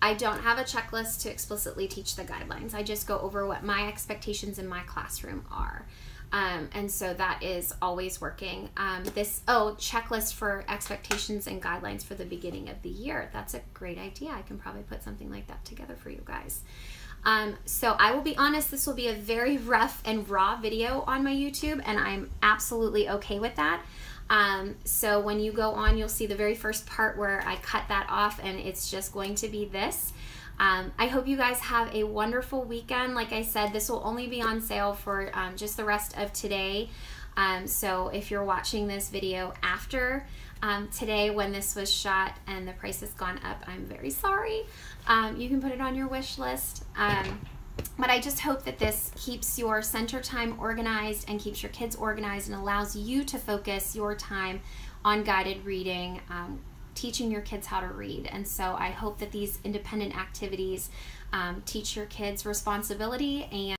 I don't have a checklist to explicitly teach the guidelines. I just go over what my expectations in my classroom are. And so that is always working. Checklist for expectations and guidelines for the beginning of the year. That's a great idea. I can probably put something like that together for you guys. So I will be honest, this will be a very rough and raw video on my YouTube, and I'm absolutely okay with that. So when you go on, you'll see the very first part where I cut that off, and it's just going to be this. I hope you guys have a wonderful weekend. Like I said, this will only be on sale for just the rest of today. So if you're watching this video after today when this was shot and the price has gone up, I'm very sorry. You can put it on your wish list. But I just hope that this keeps your center time organized and keeps your kids organized and allows you to focus your time on guided reading, teaching your kids how to read. And so I hope that these independent activities teach your kids responsibility and